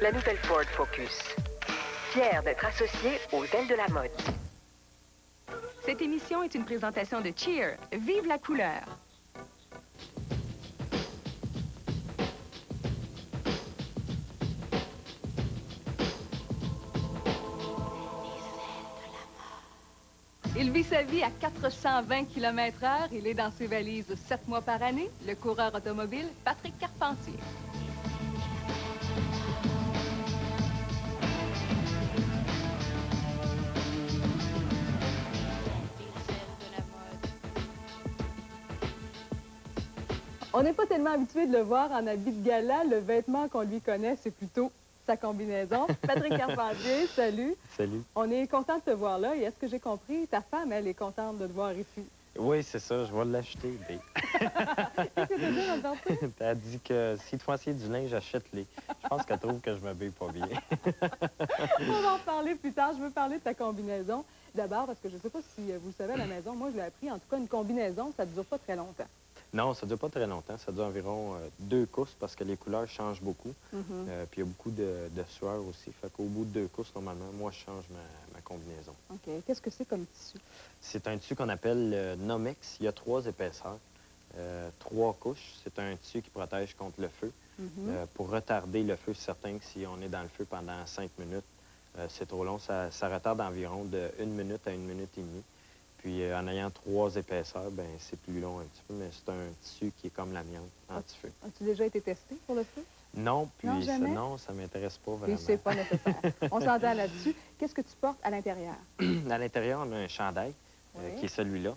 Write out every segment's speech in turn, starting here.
la nouvelle Ford Focus. Fier d'être associé aux ailes de la mode. Cette émission est une présentation de Cheer. Vive la couleur! Il vit sa vie à 420 km/h. Il est dans ses valises 7 mois par année. Le coureur automobile Patrick Carpentier. On n'est pas tellement habitué de le voir en habit de gala. Le vêtement qu'on lui connaît, c'est plutôt sa combinaison. Patrick Carpentier, salut. Salut. On est content de te voir là. Et est-ce que j'ai compris, ta femme, elle est contente de te voir ici? Oui, c'est ça. Je vais l'acheter. Qu'est-ce que tu as dit dans le Elle dit que si tu essayer du linge, achète-les. Je pense qu'elle trouve que je m'habille pas bien. On va en parler plus tard. Je veux parler de ta combinaison. D'abord, parce que je ne sais pas si vous le savez à la maison, moi, je l'ai appris. En tout cas, une combinaison, ça ne dure pas très longtemps. Non, ça ne dure pas très longtemps. Ça dure environ 2 courses parce que les couleurs changent beaucoup. Puis il y a beaucoup de sueur aussi. Fait qu'au bout de 2 courses, normalement, moi, je change ma combinaison. OK. Qu'est-ce que c'est comme tissu? C'est un tissu qu'on appelle le Nomex. Il y a 3 épaisseurs, 3 couches. C'est un tissu qui protège contre le feu. Pour retarder le feu, c'est certain que si on est dans le feu pendant 5 minutes, c'est trop long. Ça retarde environ de 1 minute à 1 minute et demie. Puis en ayant 3 épaisseurs, ben c'est plus long un petit peu, mais c'est un tissu qui est comme l'amiante, anti-feu. As-tu déjà été testé pour le feu? Non, puis non, ça m'intéresse pas vraiment. Et c'est pas nécessaire. On s'entend là-dessus. Qu'est-ce que tu portes à l'intérieur? À l'intérieur, on a un chandail, qui est celui-là.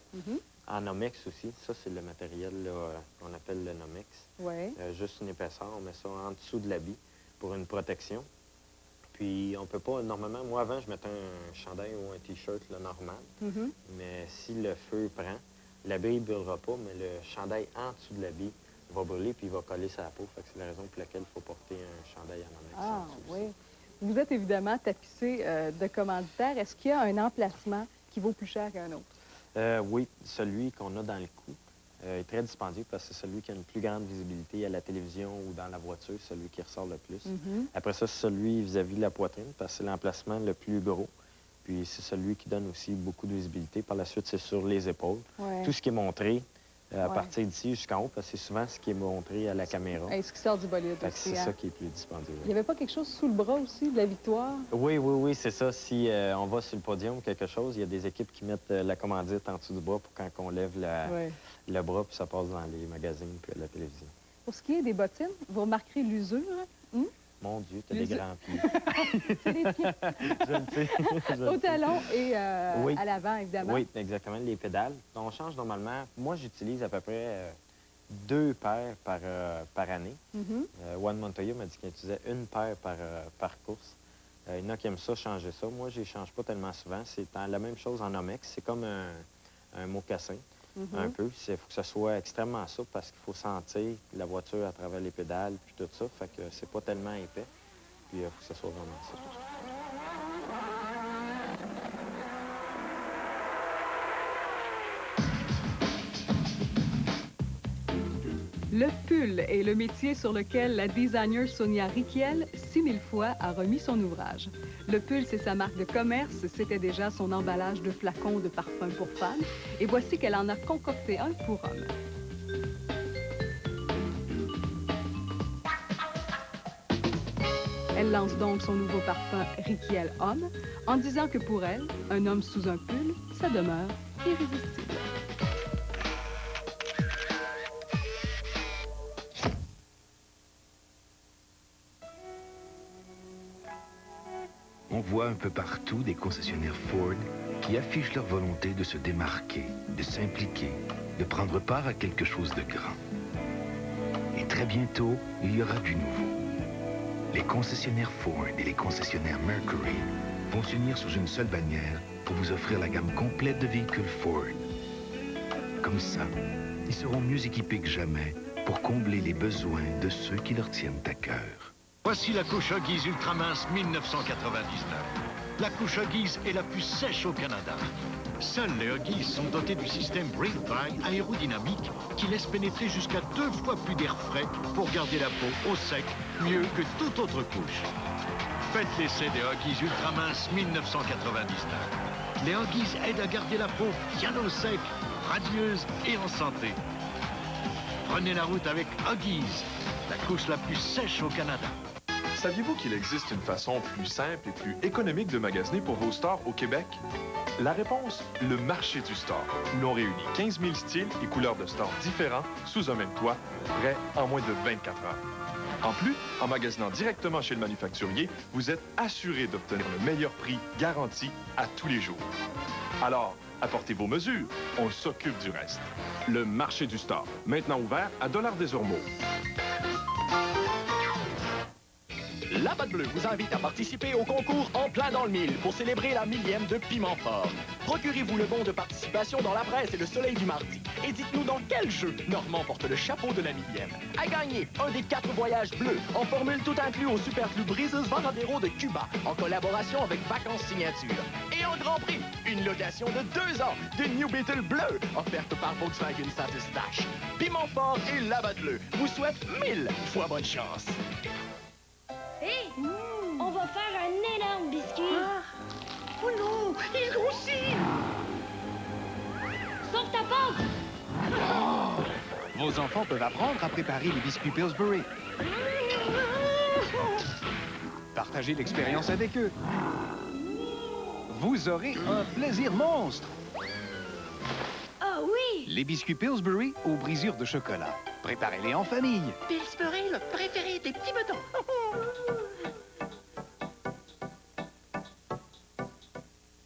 En Nomex aussi, ça c'est le matériel qu'on appelle le Nomex. Juste une épaisseur, on met ça en dessous de l'habit pour une protection. Puis, on peut pas... Normalement, moi, avant, je mettais un chandail ou un T-shirt normal. Mais si le feu prend, l'habit ne brûlera pas, mais le chandail en dessous de l'habit va brûler puis il va coller sa peau. Fait que c'est la raison pour laquelle il faut porter un chandail en Nomex. Ah, oui. Vous êtes évidemment tapissé de commanditaires. Est-ce qu'il y a un emplacement qui vaut plus cher qu'un autre? Oui, celui qu'on a dans le cou est très dispendieux parce que c'est celui qui a une plus grande visibilité à la télévision ou dans la voiture, celui qui ressort le plus. Après ça, c'est celui vis-à-vis de la poitrine parce que c'est l'emplacement le plus gros. Puis c'est celui qui donne aussi beaucoup de visibilité. Par la suite, c'est sur les épaules. Tout ce qui est montré à partir d'ici jusqu'en haut, parce que c'est souvent ce qui est montré à la caméra. Et ce qui sort du bolide aussi. C'est ça qui est plus dispendieux. Il n'y avait pas quelque chose sous le bras aussi, de la victoire? Oui, c'est ça. Si on va sur le podium ou quelque chose, il y a des équipes qui mettent la commandite en dessous du bras pour quand on lève le bras, puis ça passe dans les magazines puis à la télévision. Pour ce qui est des bottines, vous remarquerez l'usure. Mon Dieu, t'as des grands pieds. C'est les pieds. Je le sais. Au talon et à l'avant, évidemment. Oui, exactement, les pédales. On change normalement. Moi, j'utilise à peu près 2 paires par année. Juan Montoya m'a dit qu'il utilisait 1 paire par course. Il y en a qui aiment ça, changer ça. Moi, je ne change pas tellement souvent. C'est la même chose en Nomex. C'est comme un mocassin. Un peu. Il faut que ça soit extrêmement souple parce qu'il faut sentir la voiture à travers les pédales puis tout ça. Fait que c'est pas tellement épais. Puis il faut que ça soit vraiment souple. Le pull est le métier sur lequel la designer Sonia Rykiel, 6000 fois, a remis son ouvrage. Le pull, c'est sa marque de commerce, c'était déjà son emballage de flacons de parfum pour femmes, et voici qu'elle en a concocté un pour hommes. Elle lance donc son nouveau parfum Rykiel Homme, en disant que pour elle, un homme sous un pull, ça demeure irrésistible. On voit un peu partout des concessionnaires Ford qui affichent leur volonté de se démarquer, de s'impliquer, de prendre part à quelque chose de grand. Et très bientôt, il y aura du nouveau. Les concessionnaires Ford et les concessionnaires Mercury vont s'unir sous une seule bannière pour vous offrir la gamme complète de véhicules Ford. Comme ça, ils seront mieux équipés que jamais pour combler les besoins de ceux qui leur tiennent à cœur. Voici la couche Huggies Ultra Mince 1999. La couche Huggies est la plus sèche au Canada. Seuls les Huggies sont dotés du système Breathe Dry aérodynamique qui laisse pénétrer jusqu'à 2 fois plus d'air frais pour garder la peau au sec, mieux que toute autre couche. Faites l'essai des Huggies Ultraminces 1999. Les Huggies aident à garder la peau bien au sec, radieuse et en santé. Prenez la route avec Huggies, la couche la plus sèche au Canada. Saviez-vous qu'il existe une façon plus simple et plus économique de magasiner pour vos stores au Québec? La réponse, le marché du store, où l'on réunit 15 000 styles et couleurs de stores différents sous un même toit, prêt en moins de 24 heures. En plus, en magasinant directement chez le manufacturier, vous êtes assuré d'obtenir le meilleur prix garanti à tous les jours. Alors, apportez vos mesures, on s'occupe du reste. Le marché du store, maintenant ouvert à $des-Ormeaux. La Batte Bleue vous invite à participer au concours En plein dans le mille pour célébrer la 1000e de Piment Fort. Procurez-vous le bon de participation dans la presse et le soleil du mardi. Et dites-nous dans quel jeu Normand porte le chapeau de la 1000e. À gagner un des 4 voyages bleus en formule tout inclus au Superclub Breezes Varadero de Cuba en collaboration avec Vacances Signature. Et en grand prix, une location de 2 ans d'une New Beetle bleue offerte par Volkswagen Satisdash. Piment Fort et la Batte Bleue vous souhaitent 1000 fois bonne chance. Hé! On va faire un énorme biscuit! Oh non! Il grossit! Sauve ta porte! Vos enfants peuvent apprendre à préparer les biscuits Pillsbury. Partagez l'expérience avec eux. Vous aurez un plaisir monstre! Ah oui! Les biscuits Pillsbury aux brisures de chocolat. Préparez-les en famille. Pillsbury, le préféré des petits betons.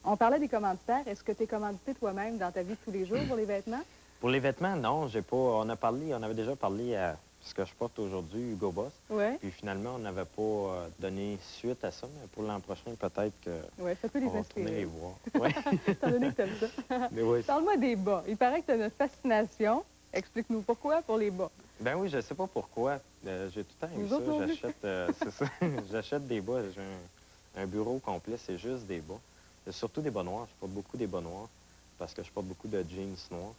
On parlait des commanditaires. Est-ce que tu es commandité toi-même dans ta vie de tous les jours pour les vêtements? Pour les vêtements, non, j'ai pas. On avait déjà parlé à ce que je porte aujourd'hui, Hugo Boss. Oui. Puis finalement, on n'avait pas donné suite à ça, mais pour l'an prochain, peut-être que. Oui, ça peut les on va inspirer. retourner les voir. Oui. Étant donné que t'aimes ça. Mais oui. Parle-moi des bas. Il paraît que tu as une fascination. Explique-nous pourquoi pour les bas. Ben oui, je sais pas pourquoi. J'ai tout le temps aimé Nous autres non ça. plus. J'achète, c'est ça. J'achète des bas. J'ai un bureau complet, c'est juste des bas. Surtout des bas noirs. Je porte beaucoup des bas noirs parce que je porte beaucoup de jeans noirs.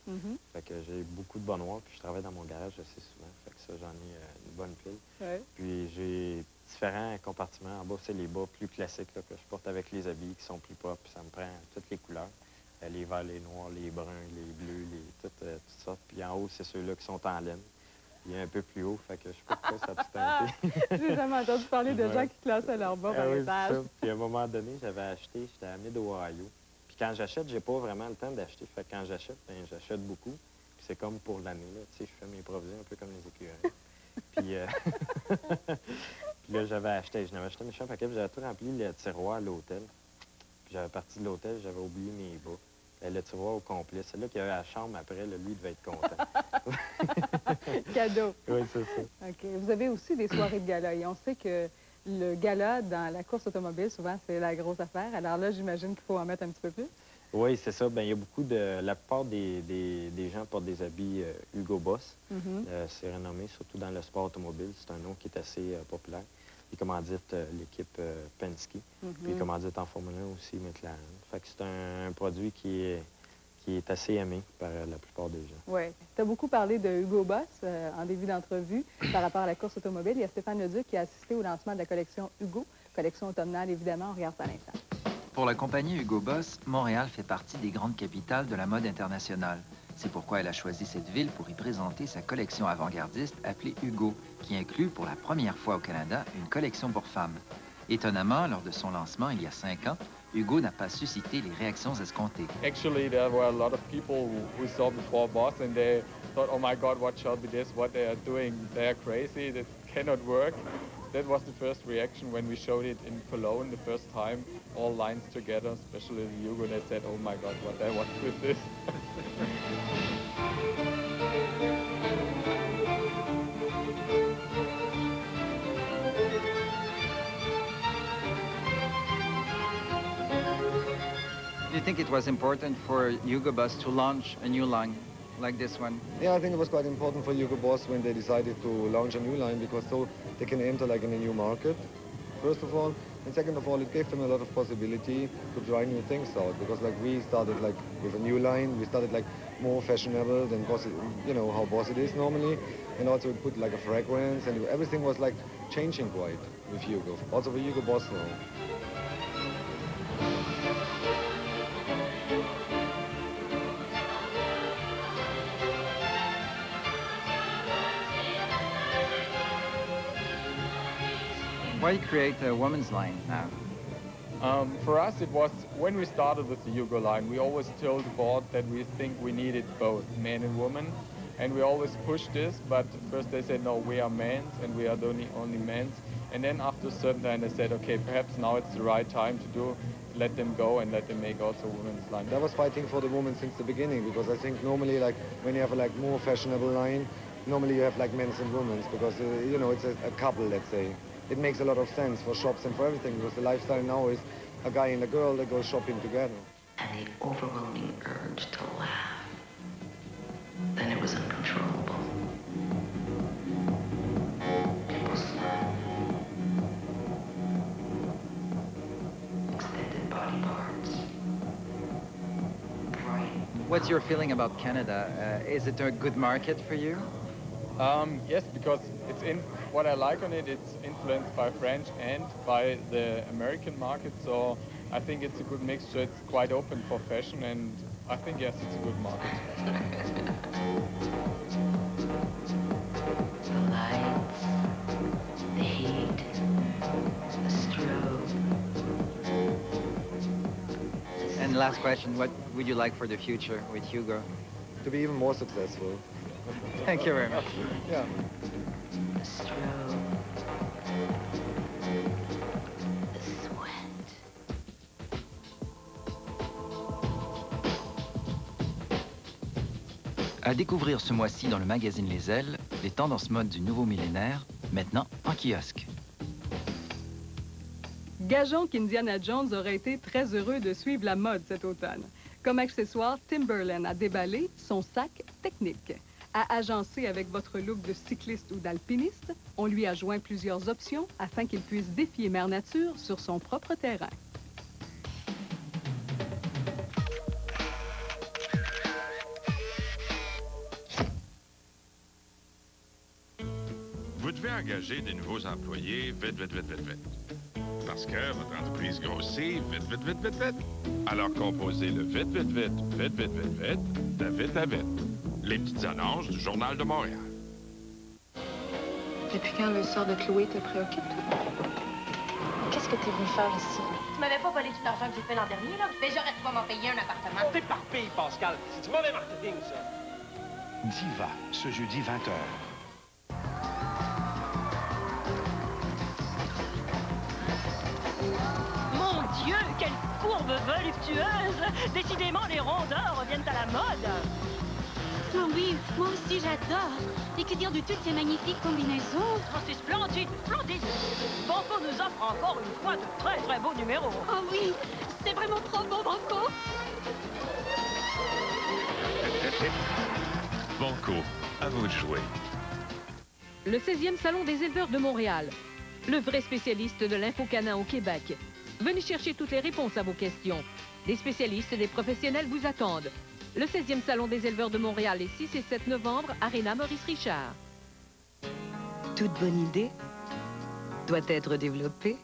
Fait que j'ai beaucoup de bas noirs, puis je travaille dans mon garage assez souvent. Fait que ça, j'en ai une bonne pile. Ouais. Puis j'ai différents compartiments. En bas, c'est les bas plus classiques là, que je porte avec les habits qui sont plus pop. Ça me prend toutes les couleurs. Les verts, les noirs, les bruns, les bleus, toutes sortes. Puis en haut, c'est ceux-là qui sont en laine. Il est un peu plus haut, fait que je sais pas pourquoi ça a tout tenté. J'ai jamais entendu parler de gens qui classaient leurs bas par oui, étage. c'est ça. Puis à un moment donné, j'avais acheté, j'étais à Mid-Ohio. Puis quand j'achète, j'ai pas vraiment le temps d'acheter. Fait que quand j'achète, ben, j'achète beaucoup. Puis c'est comme pour l'année, là. Tu sais, je fais mes provisions un peu comme les écureuils. Puis, puis là, j'avais acheté un méchant paquet, puis j'avais tout rempli le tiroir à l'hôtel. Puis j'avais parti de l'hôtel, j'avais oublié mes bas. Le tiroir au complet. C'est là qu'il y avait la chambre après, là, lui, il devait être content. Cadeau. Oui, c'est ça. OK. Vous avez aussi des soirées de gala. Et on sait que le gala dans la course automobile, souvent, c'est la grosse affaire. Alors là, j'imagine qu'il faut en mettre un petit peu plus. Oui, c'est ça. Bien, il y a beaucoup de... La plupart des gens portent des habits Hugo Boss. C'est renommé, surtout dans le sport automobile. C'est un nom qui est assez populaire. Il commandite l'équipe Penske. Puis il commandite en Formule 1 aussi McLaren. Fait que c'est un produit qui est assez aimé par la plupart des gens. Oui. Tu as beaucoup parlé de Hugo Boss en début d'entrevue par rapport à la course automobile. Il y a Stéphane Leduc qui a assisté au lancement de la collection Hugo, collection automnale évidemment. On regarde ça à l'instant. Pour la compagnie Hugo Boss, Montréal fait partie des grandes capitales de la mode internationale. C'est pourquoi elle a choisi cette ville pour y présenter sa collection avant-gardiste appelée Hugo, qui inclut pour la première fois au Canada une collection pour femmes. Étonnamment, lors de son lancement il y a 5 ans, Hugo n'a pas suscité les réactions escomptées. Actually, there were a lot of people who saw before Boss and they thought, oh my God, what shall be this? What they are doing? They are crazy. That cannot work. That was the first reaction when we showed it in Cologne the first time, all lines together, especially the Hugo. They said, oh my God, what I want with this. Do you think it was important for Hugo Boss to launch a new line like this one? Yeah, I think it was quite important for Hugo Boss when they decided to launch a new line because so they can enter like in a new market, first of all. And second of all, it gave them a lot of possibility to try new things out, because like we started like with a new line, we started like more fashionable than Boss, you know, how Boss it is normally, and also we put like a fragrance, and everything was like changing quite with Hugo, also for Hugo Boss now. Why create a woman's line now? For us, it was, when we started with the Hugo line, we always told the board that we think we needed both men and women, and we always pushed this, but first they said, no, we are men's, and we are the only men's, and then after a certain time they said, okay, perhaps now it's the right time to let them go and let them make also women's line. I was fighting for the women since the beginning, because I think normally, like, when you have a like more fashionable line, normally you have like men's and women's, because, you know, it's a couple, let's say. It makes a lot of sense for shops and for everything, because the lifestyle now is a guy and a girl that go shopping together. And the overwhelming urge to laugh. Then it was uncontrollable. People smile. Extended body parts. Right. What's your feeling about Canada? Is it a good market for you? Yes, because what I like on it, it's influenced by French and by the American market, so I think it's a good mixture. It's quite open for fashion, and I think, yes, it's a good market. The lights, the heat, the strobe. And last question, what would you like for the future with Hugo? To be even more successful. Thank you very much. Yeah. The strobe. The sweat. À découvrir ce mois-ci dans le magazine Les Ailes, les tendances mode du nouveau millénaire, maintenant en kiosque. Gageons qu'Indiana Jones aurait été très heureux de suivre la mode cet automne. Comme accessoire, Timberland a déballé son sac technique. À agencer avec votre look de cycliste ou d'alpiniste, on lui a joint plusieurs options afin qu'il puisse défier Mère Nature sur son propre terrain. Vous devez engager des nouveaux employés vite, vite, vite, vite, vite. Parce que votre entreprise grossit vite, vite, vite, vite, vite. Alors composez le vite, vite, vite, vite, vite, vite, vite, de vite à vite. Les petites annonces du Journal de Montréal. Depuis quand le sort de Chloé te préoccupe, toi? Qu'est-ce que t'es venu faire ici? Tu m'avais pas volé tout l'argent que j'ai fait l'an dernier, là? Mais j'aurais pu m'en payer un appartement. T'éparpilles, Pascal. C'est du mauvais marketing, ça. Diva, ce jeudi 20h. Mon Dieu, quelle courbe voluptueuse! Décidément, les rondeurs reviennent à la mode. Oh oui, moi aussi j'adore. Et que dire de toutes ces magnifiques combinaisons? Oh, c'est splendide, splendide. Banco nous offre encore une fois de très très beaux numéros. Oh oui, c'est vraiment trop beau, Banco. Banco, à vous de jouer. Le 16e Salon des éleveurs de Montréal. Le vrai spécialiste de l'infocanin au Québec. Venez chercher toutes les réponses à vos questions. Des spécialistes et des professionnels vous attendent. Le 16e Salon des éleveurs de Montréal les 6 et 7 novembre, Aréna Maurice Richard. Toute bonne idée doit être développée.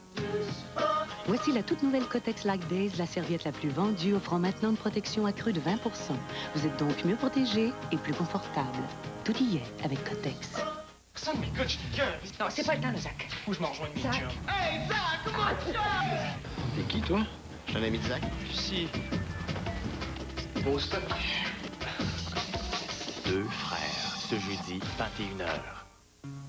Voici la toute nouvelle Kotex Like Days, la serviette la plus vendue, offrant maintenant une protection accrue de 20%. Vous êtes donc mieux protégé et plus confortable. Tout y est avec Kotex. Personne m'écoute, je suis bien. Non, c'est pas le temps, le Zach. Faut que je m'en rejoigne mes Zach. chums. Hey, Zach, comment tu fais? T'es qui, toi? Je suis un ami de Zach. Si. Beau stock. Deux frères, ce jeudi, 21h.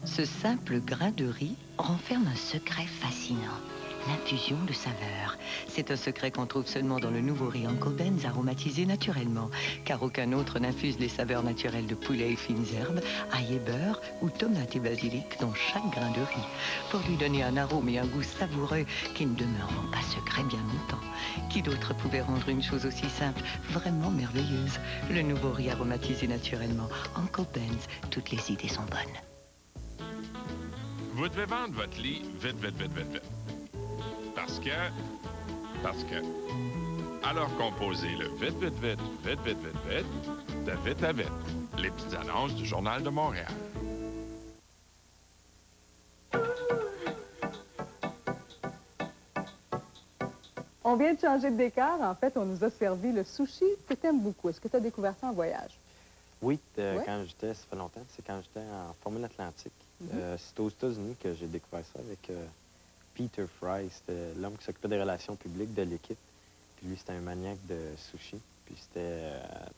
Ce simple grain de riz renferme un secret fascinant. L'infusion de saveur. C'est un secret qu'on trouve seulement dans le nouveau riz Uncle Ben's aromatisé naturellement, car aucun autre n'infuse les saveurs naturelles de poulet et fines herbes, ail et beurre ou tomates et basilic dans chaque grain de riz, pour lui donner un arôme et un goût savoureux qui ne demeureront pas secrets bien longtemps. Qui d'autre pouvait rendre une chose aussi simple, vraiment merveilleuse? Le nouveau riz aromatisé naturellement. Uncle Ben's, toutes les idées sont bonnes. Vous devez vendre votre lit vite, vite, vite, vite, vite. Parce que... Alors composez le vite, vite, vite, vite, vite, vite, vite, de vite à vite. Les petites annonces du Journal de Montréal. On vient de changer de décor. En fait, on nous a servi le sushi que tu aimes beaucoup. Est-ce que tu as découvert ça en voyage? Oui, quand j'étais, ça fait longtemps, c'est quand j'étais en Formule Atlantique. C'était aux États-Unis que j'ai découvert ça avec Peter Fry. C'était l'homme qui s'occupait des relations publiques de l'équipe. Puis lui, c'était un maniaque de sushi. Puis c'était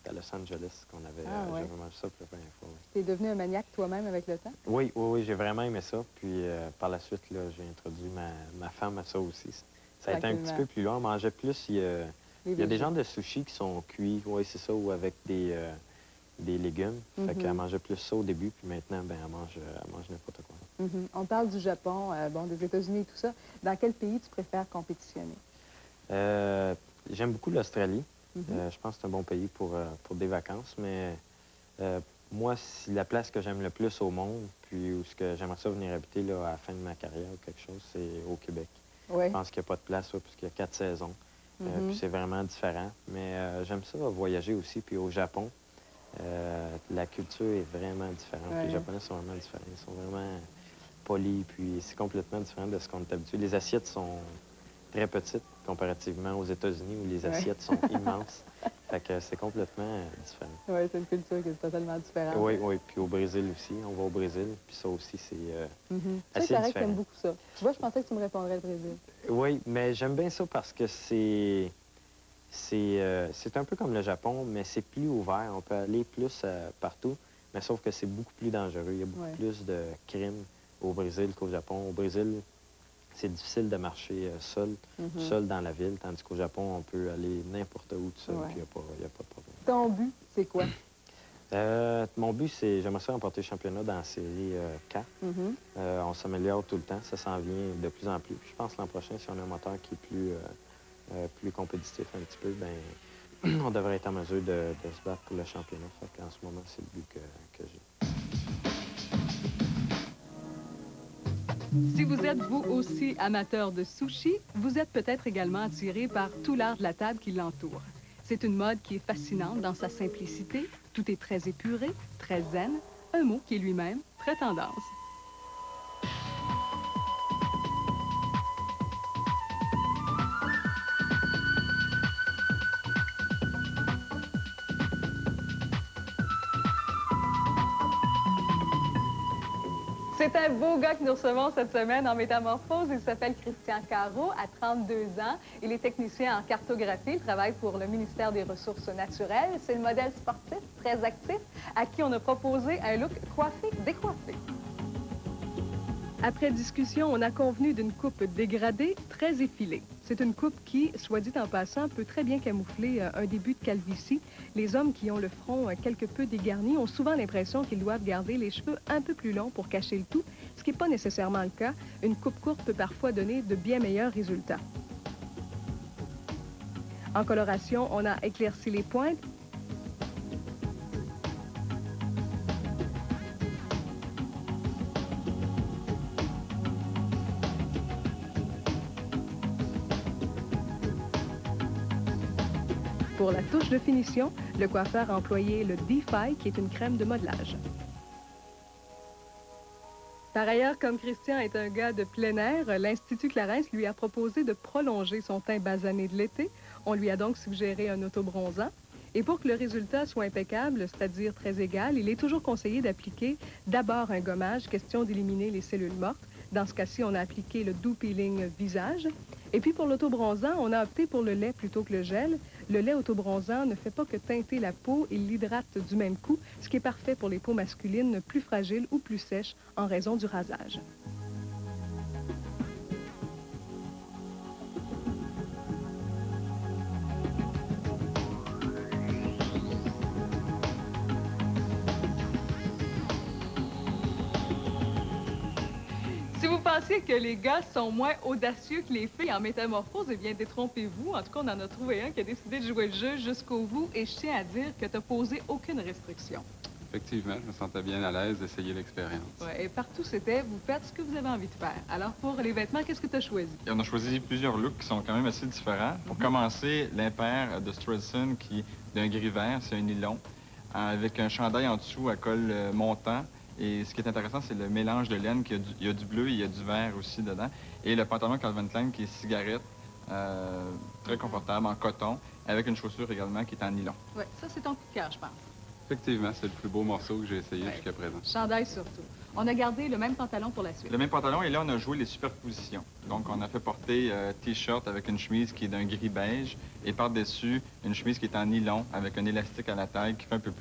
à Los Angeles qu'on avait j'avais mangé ça pour la première fois. Tu es devenu un maniaque toi-même avec le temps? Oui, oui, oui, j'ai vraiment aimé ça. Puis par la suite, là, j'ai introduit ma femme à ça aussi. Ça a été un petit peu plus long. On mangeait plus. Il y a des genres de sushis qui sont cuits, oui, c'est ça, ou avec des légumes. Fait qu'elle mangeait plus ça au début, puis maintenant, ben, elle mange n'importe quoi. On parle du Japon, bon, des États-Unis et tout ça. Dans quel pays tu préfères compétitionner? J'aime beaucoup l'Australie. Je pense que c'est un bon pays pour des vacances, mais moi, si la place que j'aime le plus au monde, puis où ce que j'aimerais ça venir habiter là, à la fin de ma carrière ou quelque chose, c'est au Québec. Je pense qu'il n'y a pas de place, puisqu'il y a 4 saisons. Puis c'est vraiment différent. Mais j'aime ça voyager aussi. Puis au Japon, la culture est vraiment différente. Les Japonais sont vraiment différents. Ils sont vraiment polis. Puis c'est complètement différent de ce qu'on est habitué. Les assiettes sont très petites comparativement aux États-Unis où les assiettes sont immenses. Fait que c'est complètement différent. Oui, c'est une culture qui est totalement différente. Oui, oui. Puis au Brésil aussi. On va au Brésil. Puis ça aussi, c'est assez différent. différent. J'aime beaucoup ça. Tu vois, je pensais que tu me répondrais le Brésil. Oui, mais j'aime bien ça parce que c'est un peu comme le Japon, mais c'est plus ouvert. On peut aller plus partout, mais sauf que c'est beaucoup plus dangereux. Il y a beaucoup plus de crimes au Brésil qu'au Japon. Au Brésil, c'est difficile de marcher seul dans la ville, tandis qu'au Japon, on peut aller n'importe où tout seul, puis il n'y a pas de problème. Ton but, c'est quoi? Mon but, c'est j'aimerais ça remporter le championnat dans la série 4. On s'améliore tout le temps, ça s'en vient de plus en plus. Puis je pense que l'an prochain, si on a un moteur qui est plus compétitif un petit peu, ben on devrait être en mesure de se battre pour le championnat. Fait qu'en ce moment, c'est le but que j'ai. Si vous êtes vous aussi amateur de sushi, vous êtes peut-être également attiré par tout l'art de la table qui l'entoure. C'est une mode qui est fascinante dans sa simplicité. Tout est très épuré, très zen, un mot qui est lui-même très tendance. C'est un beau gars que nous recevons cette semaine en Métamorphose. Il s'appelle Christian Caron, à 32 ans. Il est technicien en cartographie. Il travaille pour le ministère des Ressources naturelles. C'est le modèle sportif, très actif, à qui on a proposé un look coiffé-décoiffé. Après discussion, on a convenu d'une coupe dégradée, très effilée. C'est une coupe qui, soit dit en passant, peut très bien camoufler un début de calvitie. Les hommes qui ont le front quelque peu dégarni ont souvent l'impression qu'ils doivent garder les cheveux un peu plus longs pour cacher le tout, ce qui n'est pas nécessairement le cas. Une coupe courte peut parfois donner de bien meilleurs résultats. En coloration, on a éclairci les pointes. Pour la touche de finition, le coiffeur a employé le DeFi, qui est une crème de modelage. Par ailleurs, comme Christian est un gars de plein air, l'Institut Clarence lui a proposé de prolonger son teint basané de l'été. On lui a donc suggéré un autobronzant. Et pour que le résultat soit impeccable, c'est-à-dire très égal, il est toujours conseillé d'appliquer d'abord un gommage, question d'éliminer les cellules mortes. Dans ce cas-ci, on a appliqué le doux peeling visage. Et puis pour l'autobronzant, on a opté pour le lait plutôt que le gel. Le lait autobronzant ne fait pas que teinter la peau, il l'hydrate du même coup, ce qui est parfait pour les peaux masculines plus fragiles ou plus sèches en raison du rasage. Si vous pensiez que les gars sont moins audacieux que les filles en métamorphose, eh bien, détrompez-vous. En tout cas, on en a trouvé un qui a décidé de jouer le jeu jusqu'au bout et je tiens à dire que tu n'as posé aucune restriction. Effectivement, je me sentais bien à l'aise d'essayer l'expérience. Ouais, et partout, c'était vous faites ce que vous avez envie de faire. Alors, pour les vêtements, qu'est-ce que tu as choisi? Et on a choisi plusieurs looks qui sont quand même assez différents. Pour commencer, l'impair de Stradson qui est d'un gris vert, c'est un nylon, avec un chandail en dessous à col montant. Et ce qui est intéressant, c'est le mélange de laine, qu'il y a du bleu et il y a du vert aussi dedans. Et le pantalon Calvin Klein qui est cigarette, très confortable, en coton, avec une chaussure également qui est en nylon. Oui, ça, c'est ton coup de cœur, je pense. Effectivement, c'est le plus beau morceau que j'ai essayé jusqu'à présent. Chandail surtout. On a gardé le même pantalon pour la suite. Le même pantalon, et là, on a joué les superpositions. Donc, on a fait porter T-shirt avec une chemise qui est d'un gris beige, et par-dessus, une chemise qui est en nylon, avec un élastique à la taille qui fait un peu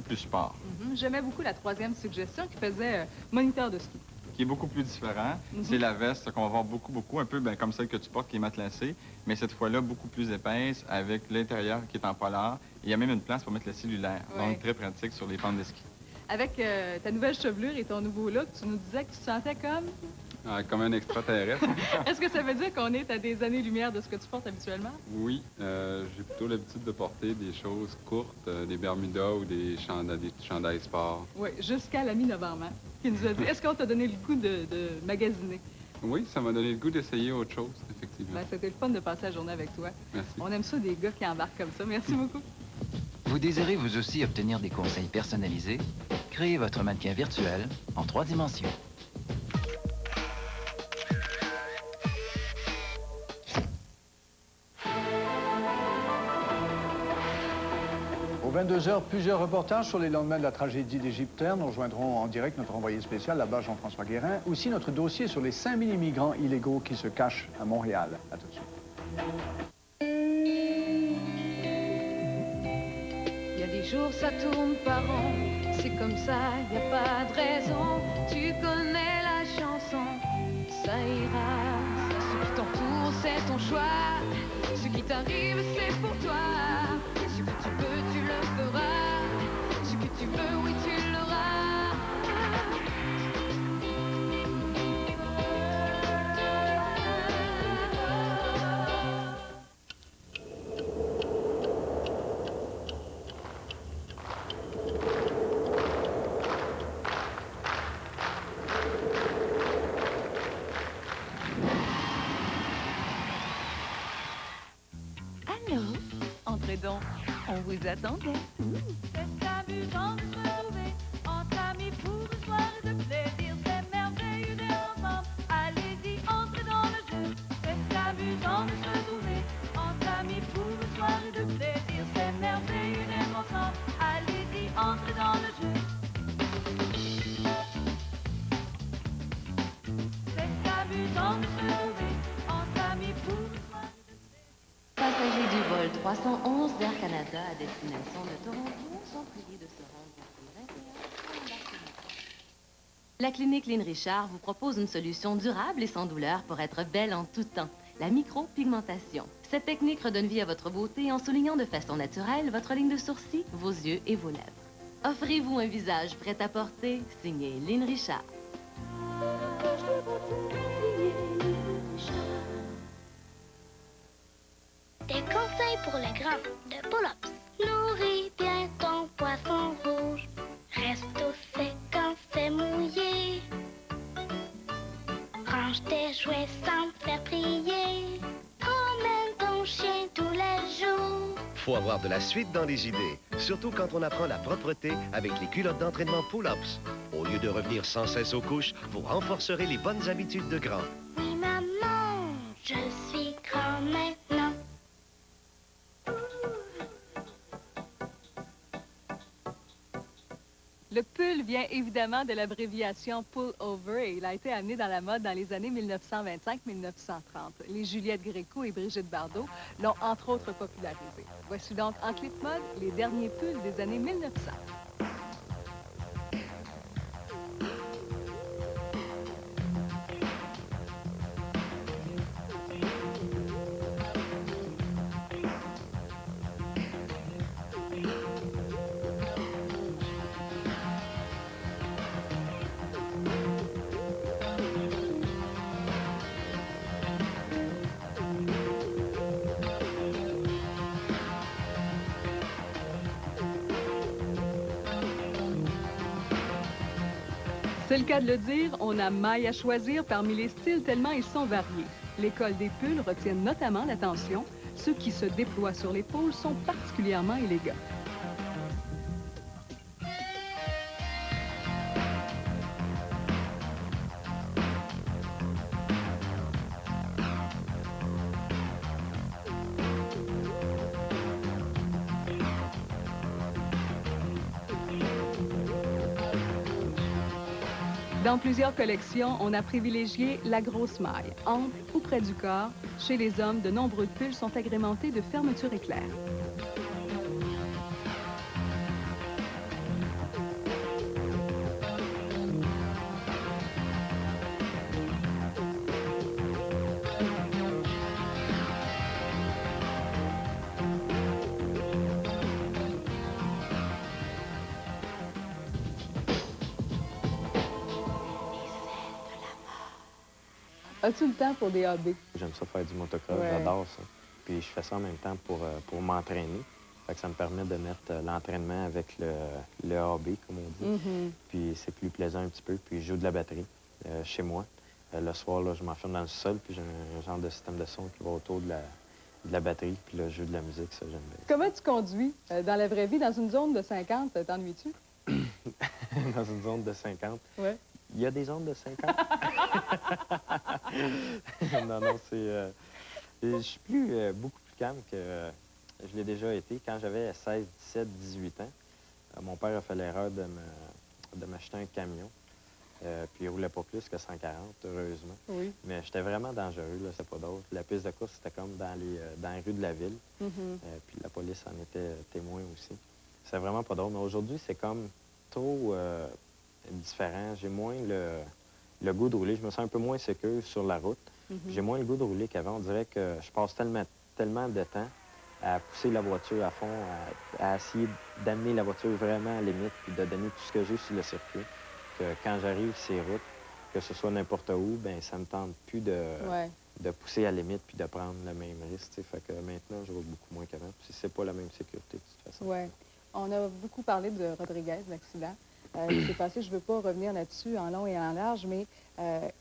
plus sport. J'aimais beaucoup la troisième suggestion qui faisait moniteur de ski. Qui est beaucoup plus différent. C'est la veste qu'on va voir beaucoup, un peu comme celle que tu portes qui est matelassée, mais cette fois-là, beaucoup plus épaisse, avec l'intérieur qui est en polar. Il y a même une place pour mettre le cellulaire, donc très pratique sur les pentes de ski. Avec ta nouvelle chevelure et ton nouveau look, tu nous disais que tu te sentais comme... Comme un extraterrestre. Est-ce que ça veut dire qu'on est à des années-lumière de ce que tu portes habituellement? Oui, j'ai plutôt l'habitude de porter des choses courtes, des bermudas ou des chandails sport. Oui, jusqu'à la mi-novembre, qui nous a dit. Est-ce qu'on t'a donné le goût de magasiner? Oui, ça m'a donné le goût d'essayer autre chose, effectivement. C'était le fun de passer la journée avec toi. Merci. On aime ça, des gars qui embarquent comme ça. Merci beaucoup. Vous désirez vous aussi obtenir des conseils personnalisés? Créez votre mannequin virtuel en 3 dimensions. Aux 22h, plusieurs reportages sur les lendemains de la tragédie d'Égyptienne. Nous rejoindrons en direct notre envoyé spécial, là-bas Jean-François Guérin. Aussi notre dossier sur les 5000 immigrants illégaux qui se cachent à Montréal. À tout de suite. Il y a des jours, ça tourne par an. C'est comme ça, il n'y a pas de raison. Tu connais la chanson, ça ira. Ce qui t'entoure, c'est ton choix. Ce qui t'arrive, c'est pour toi. Ce que tu peux, tu le feras. Ce que tu veux, oui, tu l'auras. Allô? Entrez donc. On vous attendait. C'est amusant de se retrouver entre amis pour une soirée de plaisir. C'est merveilleux d'être ensemble. Allez-y, entrez dans le jeu. C'est amusant de se retrouver entre amis pour une soirée de plaisir. C'est merveilleux d'être ensemble. Allez-y, entrez dans le jeu. C'est amusant de se retrouver entre amis pour une soirée. Passagers du vol 311 d'Air Canada à destination de Toronto sont priés de se rendre vers les 21 embarquements. La clinique Lynn Richard vous propose une solution durable et sans douleur pour être belle en tout temps, la micropigmentation. Cette technique redonne vie à votre beauté en soulignant de façon naturelle votre ligne de sourcils, vos yeux et vos lèvres. Offrez-vous un visage prêt à porter, signé Lynn Richard. Des conseils pour les grands de Pull-Ups. Nourris bien ton poisson rouge. Reste au sec quand c'est mouillé. Range tes jouets sans faire prier. Promène ton chien tous les jours. Faut avoir de la suite dans les idées, surtout quand on apprend la propreté avec les culottes d'entraînement Pull-Ups. Au lieu de revenir sans cesse aux couches, vous renforcerez les bonnes habitudes de grand. Oui, maman, je suis grand maintenant. Le pull vient évidemment de l'abréviation pull-over et il a été amené dans la mode dans les années 1925-1930. Les Juliette Gréco et Brigitte Bardot l'ont entre autres popularisé. Voici donc en clip mode les derniers pulls des années 1900. C'est le cas de le dire, on a maille à choisir parmi les styles tellement ils sont variés. Les cols des pulls retiennent notamment l'attention. Ceux qui se déploient sur l'épaule sont particulièrement élégants. Dans plusieurs collections, on a privilégié la grosse maille, ample ou près du corps. Chez les hommes, de nombreux pulls sont agrémentés de fermetures éclairs. As-tu le temps pour des hobbies? J'aime ça faire du motocross, Ouais. j'adore ça. Puis je fais ça en même temps pour m'entraîner. Fait que ça me permet de mettre l'entraînement avec le hobby, comme on dit. Mhm. Puis c'est plus plaisant un petit peu. Puis je joue de la batterie chez moi. Le soir, là, je m'enferme dans le sol, puis j'ai un genre de système de son qui va autour de la batterie. Puis là, je joue de la musique, ça, j'aime bien. Comment tu conduis? Dans la vraie vie, dans une zone de 50, t'ennuies-tu? Dans une zone de 50? Ouais. Il y a des zones de 50? Non, c'est... je suis beaucoup plus calme que je l'ai déjà été. Quand j'avais 16, 17, 18 ans, mon père a fait l'erreur de m'acheter un camion. Puis il roulait pas plus que 140, heureusement. Oui. Mais j'étais vraiment dangereux, là, c'est pas d'autre. La piste de course, c'était comme dans les rues de la ville. Mhm. Puis la police en était témoin aussi. C'est vraiment pas drôle. Mais aujourd'hui, c'est comme trop différent. J'ai moins le goût de rouler. Je me sens un peu moins sécure sur la route. Mhm. J'ai moins le goût de rouler qu'avant. On dirait que je passe tellement de temps à pousser la voiture à fond, à essayer d'amener la voiture vraiment à la limite, puis de donner tout ce que j'ai sur le circuit, que quand j'arrive sur les routes, que ce soit n'importe où, ben ça me tente plus de pousser à la limite puis de prendre le même risque. T'sais. Fait que maintenant, je roule beaucoup moins qu'avant. Puis c'est pas la même sécurité, de toute façon. Oui. On a beaucoup parlé de Rodriguez, l'accident. Il s'est passé, je ne veux pas revenir là-dessus en long et en large, mais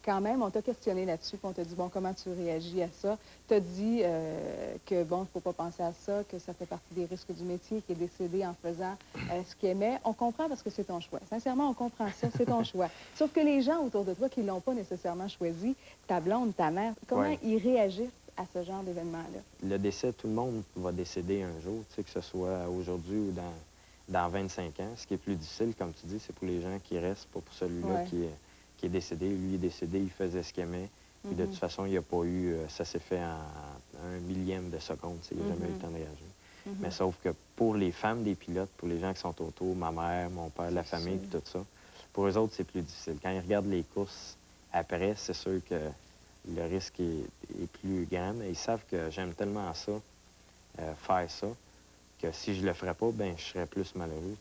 quand même, on t'a questionné là-dessus, puis on t'a dit, bon, comment tu réagis à ça? Tu as dit que, bon, il ne faut pas penser à ça, que ça fait partie des risques du métier, qu'il est décédé en faisant ce qu'il aimait. On comprend parce que c'est ton choix. Sincèrement, on comprend ça, c'est ton choix. Sauf que les gens autour de toi qui ne l'ont pas nécessairement choisi, ta blonde, ta mère, comment ils réagissent à ce genre d'événement-là? Le décès, tout le monde va décéder un jour, que ce soit aujourd'hui ou dans 25 ans. Ce qui est plus difficile, comme tu dis, c'est pour les gens qui restent, pas pour celui-là qui est décédé. Lui est décédé, il faisait ce qu'il aimait. Puis de toute façon, il n'y a pas eu... ça s'est fait en un millième de seconde. Il n'y a jamais eu le temps de réagir. Mais sauf que pour les femmes des pilotes, pour les gens qui sont autour, ma mère, mon père, la famille, puis tout ça, pour eux autres, c'est plus difficile. Quand ils regardent les courses après, c'est sûr que le risque est plus grand, mais ils savent que j'aime tellement ça, faire ça, que si je le ferais pas, ben je serais plus malheureux.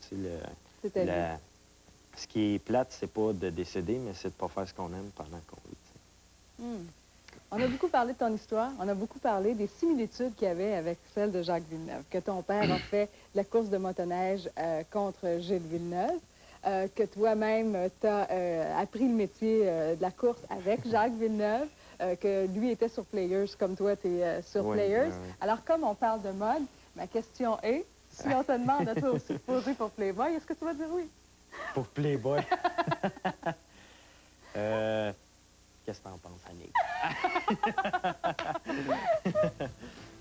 Ce qui est plate, c'est pas de décéder, mais c'est de pas faire ce qu'on aime pendant qu'on vit. On a beaucoup parlé de ton histoire, on a beaucoup parlé des similitudes qu'il y avait avec celle de Jacques Villeneuve, que ton père a fait la course de motoneige contre Gilles Villeneuve, que toi-même, tu as appris le métier de la course avec Jacques Villeneuve, que lui était sur Players comme toi, tu es sur Players. Alors, comme on parle de mode, ma question est, si on te demande à toi aussi de poser pour Playboy, est-ce que tu vas dire oui? Pour Playboy? Qu'est-ce que t'en penses, Annick?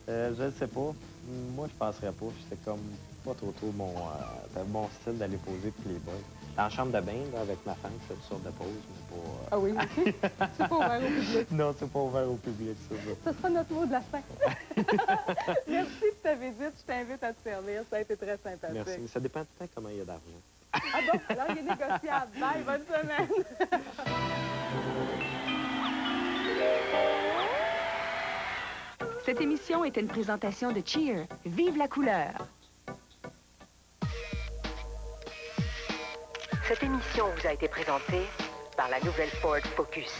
Je ne sais pas. Moi, je penserais pas. C'est comme pas trop mon style d'aller poser pour Playboy. Dans la chambre de bain, là, avec ma femme, je fais une sorte de pause, mais pas... Ah oui, OK. C'est pas ouvert au public. Non, c'est pas ouvert au public, ça. Ce sera notre mot de la fin. Merci de ta visite. Je t'invite à te servir. Ça a été très sympathique. Merci. Mais ça dépend tout le temps comment il y a d'argent. Ah bon? Alors, il est négociable. Bye, bonne semaine. Cette émission est une présentation de Cheer. Vive la couleur! Cette émission vous a été présentée par la nouvelle Ford Focus.